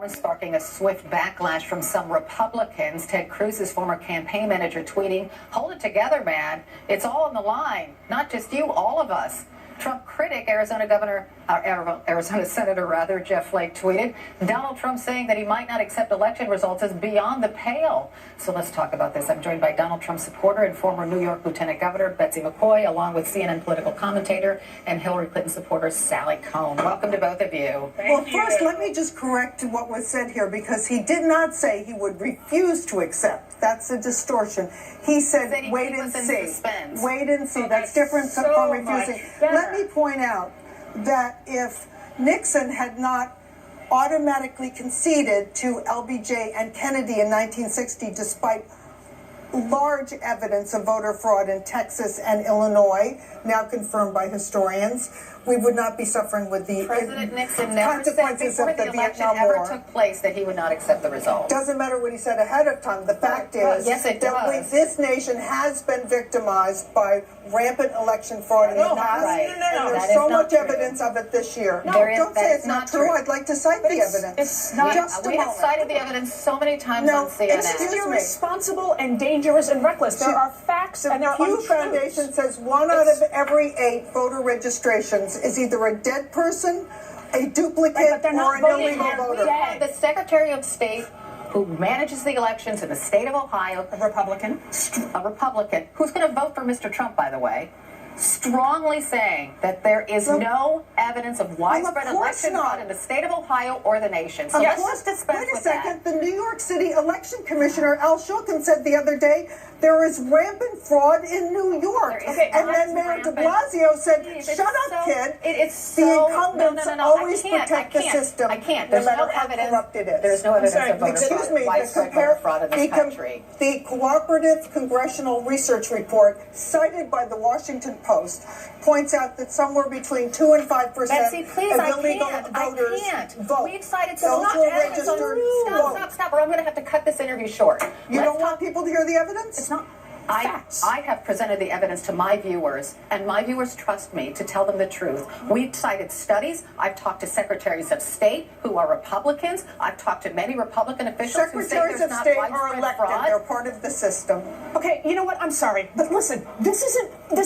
Sparking a swift backlash from some Republicans. Ted Cruz's former campaign manager tweeting, "Hold it together, man. It's all on the line. Not just you, all of us." Trump critic, Arizona Senator Jeff Flake tweeted, Donald Trump saying that he might not accept election results is beyond the pale. So let's talk about this. I'm joined by Donald Trump supporter and former New York Lieutenant Governor Betsy McCoy, along with CNN political commentator and Hillary Clinton supporter Sally Kohn. Welcome to both of you. Well, first, let me just correct what was said here, because he did not say he would refuse to accept. That's a distortion. He said, wait and see. Wait and see. That's different from refusing. Let me point out that if Nixon had not automatically conceded to LBJ and Kennedy in 1960, despite large evidence of voter fraud in Texas and Illinois, now confirmed by historians, we would not be suffering with the President Nixon never said before the election ever took place that he would not accept the result. Doesn't matter what he said ahead of time. The fact is that this nation has been victimized by rampant election fraud in the past. And there's so much evidence of it this year. No, don't say it's not true. I'd like to cite the evidence. It's not. We have cited the evidence so many times on CNN. It's irresponsible and dangerous and reckless. There are facts and there are untruths. The Pew Foundation says 1 out of every 8 voter registrations is either a dead person, a duplicate, or an illegal voter. The Secretary of State who manages the elections in the state of Ohio, a Republican, who's going to vote for Mr. Trump, by the way, strongly saying that there is no evidence of widespread election fraud in the state of Ohio or the nation. So let's just dispense with that. Wait a second. The New York City Election Commissioner, Al Sharpton, said the other day there is rampant fraud in New York. And then Mayor de Blasio said, shut up, kid. The incumbents always protect the system. I can't. No matter how corrupt it is. There's no evidence of widespread voter fraud in this country. The Cooperative Congressional Research Report, cited by the Washington Post, points out that somewhere between 2 and 5% of illegal voters vote. We've cited so much evidence. Stop, or I'm going to have to cut this interview short. You don't want people to hear the evidence? It's not facts. I have presented the evidence to my viewers, and my viewers trust me to tell them the truth. We've cited studies. I've talked to secretaries of state who are Republicans. I've talked to many Republican officials who say there's not widespread fraud. Secretaries of state are elected. They're part of the system. Okay, you know what? I'm sorry, but listen, this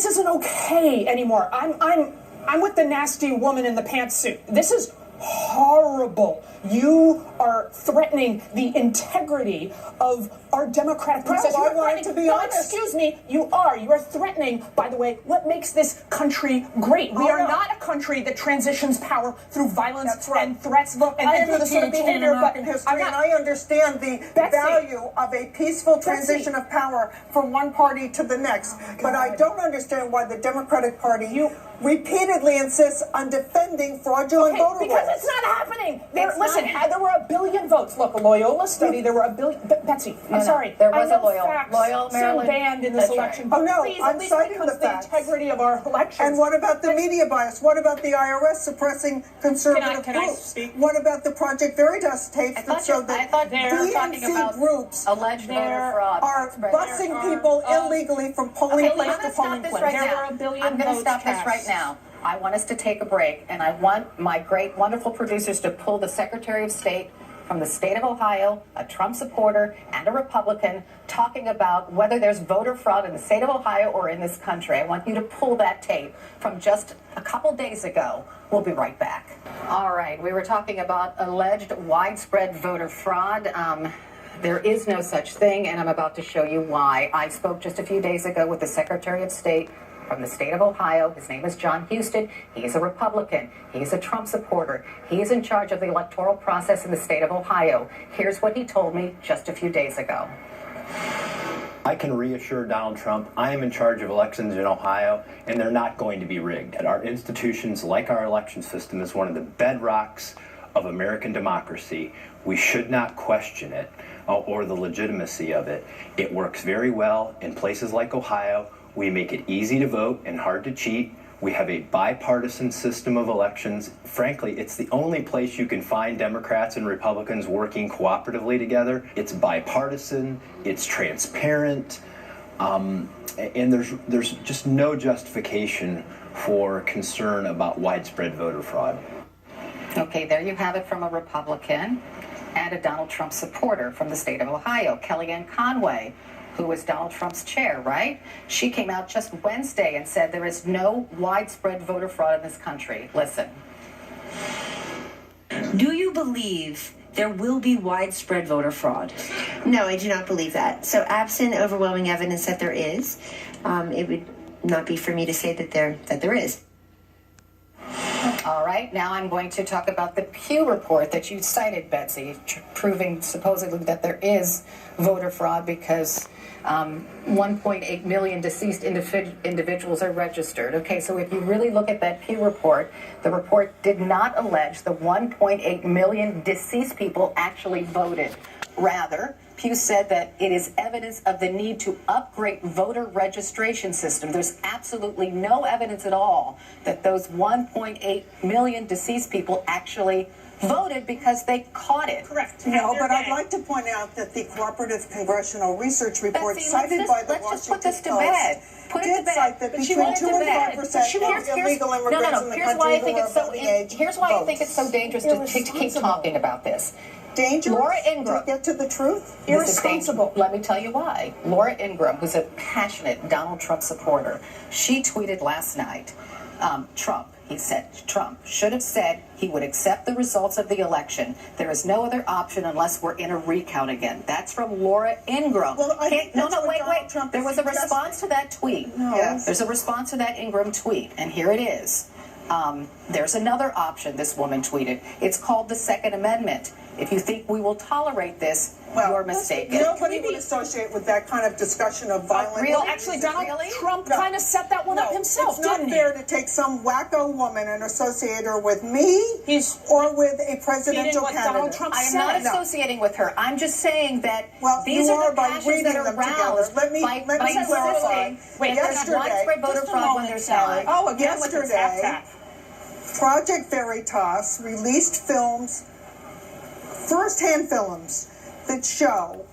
isn't okay anymore. I'm with the nasty woman in the pantsuit. This is horrible. You are threatening the integrity of our democratic process. No, I want to be honest. Excuse me, you are threatening, by the way, what makes this country great. We are not a country that transitions power through violence and threats and through the sort of behavior. But history, and I understand the value of a peaceful transition of power from one party to the next. But I don't understand why the Democratic Party repeatedly insists on defending fraudulent voter rolls. Because it's not happening. Listen, there were 1 billion votes. Look, a Loyola study, there were 1 billion. Betsy, I'm sorry. There was a Loyola Maryland banned in this election. Oh, no, please, I'm citing the facts. The integrity of our elections. And what about the media bias? What about the IRS suppressing conservative groups? What about the Project Veritas tapes that showed that DNC groups alleged voter fraud are busing people illegally from polling place to polling place? I'm going to stop this right now. I want us to take a break, and I want my great, wonderful producers to pull the Secretary of State from the state of Ohio, a Trump supporter and a Republican, talking about whether there's voter fraud in the state of Ohio or in this country. I want you to pull that tape from just a couple days ago. We'll be right back. All right, we were talking about alleged widespread voter fraud. There is no such thing, and I'm about to show you why. I spoke just a few days ago with the Secretary of State from the state of Ohio. His name is John Houston. He's a Republican. He's a Trump supporter. He's in charge of the electoral process in the state of Ohio. Here's what he told me just a few days ago. I can reassure Donald Trump I am in charge of elections in Ohio, and they're not going to be rigged. And our institutions, like our election system, is one of the bedrocks of American democracy. We should not question it or the legitimacy of it. It works very well in places like Ohio. We make it easy to vote and hard to cheat. We have a bipartisan system of elections. Frankly, it's the only place you can find Democrats and Republicans working cooperatively together. It's bipartisan, it's transparent, and there's just no justification for concern about widespread voter fraud. Okay, there you have it from a Republican. and a Donald Trump supporter from the state of Ohio, Kellyanne Conway, who was Donald Trump's chair, right? She came out just Wednesday and said there is no widespread voter fraud in this country. Listen. Do you believe there will be widespread voter fraud? No, I do not believe that. So absent overwhelming evidence that there is, it would not be for me to say that there is. All right, now I'm going to talk about the Pew report that you cited, Betsy, proving supposedly that there is voter fraud because 1.8 million deceased individuals are registered. Okay, so if you really look at that Pew report, the report did not allege the 1.8 million deceased people actually voted. Rather, Pew said that it is evidence of the need to upgrade voter registration system. There's absolutely no evidence at all that those 1.8 million deceased people actually voted because they caught it. Correct. No, but I'd like to point out that the Cooperative Congressional Research Report Betsy, cited by the let's just put Washington this to bed. Put it to did bed. cite that But she between went 2 to and bed. 5% of illegal immigrants in the Here's why I country think who are it's so. voting age Here's why I think votes. it's so dangerous to keep talking about this. Dangerous Laura Ingraham. to get to the truth? Irresponsible. Let me tell you why. Laura Ingraham, who's a passionate Donald Trump supporter, she tweeted last night, Trump should have said he would accept the results of the election. There is no other option unless we're in a recount again. That's from Laura Ingraham. Well, I think that's what Donald Trump There was a suggested. response to that tweet. No. Yes. There's a response to that Ingraham tweet, and here it is. There's another option, this woman tweeted. It's called the Second Amendment. If you think we will tolerate this, you're mistaken. Nobody would associate with that kind of discussion of violence. Really? Actually, Donald Trump No. kind of set that one up himself, It's not didn't fair to take some wacko woman and associate her with me or with a presidential what candidate. Donald Trump I am not said. associating with her. I'm just saying that these you are the by passions reading that are them together. aroused Let me by clarify. insisting that there's widespread voter just a fraud when moment, there's Sally. not. Oh, again with the Yesterday, tap. Project Veritas released films, first-hand films, that show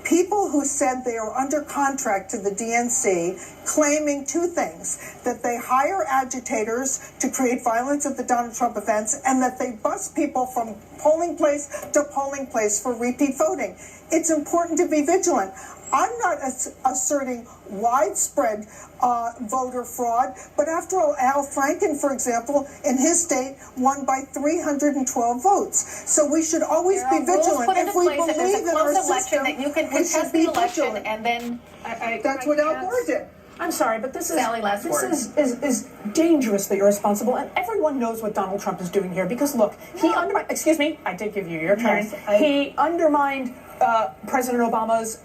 people who said they are under contract to the DNC claiming two things: that they hire agitators to create violence at the Donald Trump events, and that they bus people from polling place to polling place for repeat voting. It's important to be vigilant. I'm not asserting widespread voter fraud, but after all, Al Franken, for example, in his state, won by 312 votes. So we should always be vigilant. If we believe in our system, that you can we should contest be the election vigilant. and then That's what Al Gore did. I'm sorry, but this is Sally, last word. is dangerously irresponsible, and everyone knows what Donald Trump is doing here. Because look, he undermined. Excuse me, I did give you your turn. Yes, he undermined President Obama's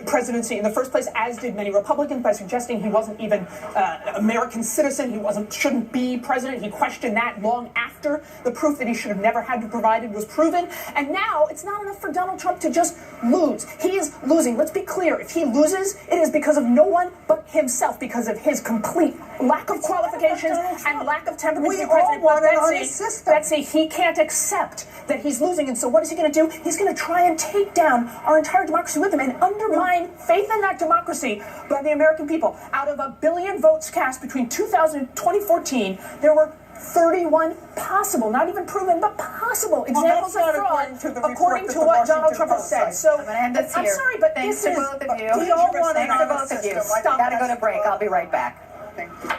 presidency in the first place, as did many Republicans, by suggesting he wasn't even an American citizen. He shouldn't be president. He questioned that long after the proof that he should have never had to provide it was proven. And now it's not enough for Donald Trump to just lose. He is losing. Let's be clear. If he loses, it is because of no one but himself, because of his complete lack of qualifications and lack of temperament to be president. want But it on his system. Betsy, he can't accept that he's losing. And so what is he going to do? He's going to try and take down our entire democracy with him and undermine faith in that democracy by the American people. Out of 1 billion votes cast between 2000 and 2014, there were 31 possible, not even proven, but possible examples of fraud, according to what Donald Trump has said. So I'm going to end this here. I'm sorry, but thanks this to is both of you. We all want Thanks it to on both the of you. system. Got to go to break. I'll be right back. Thank you.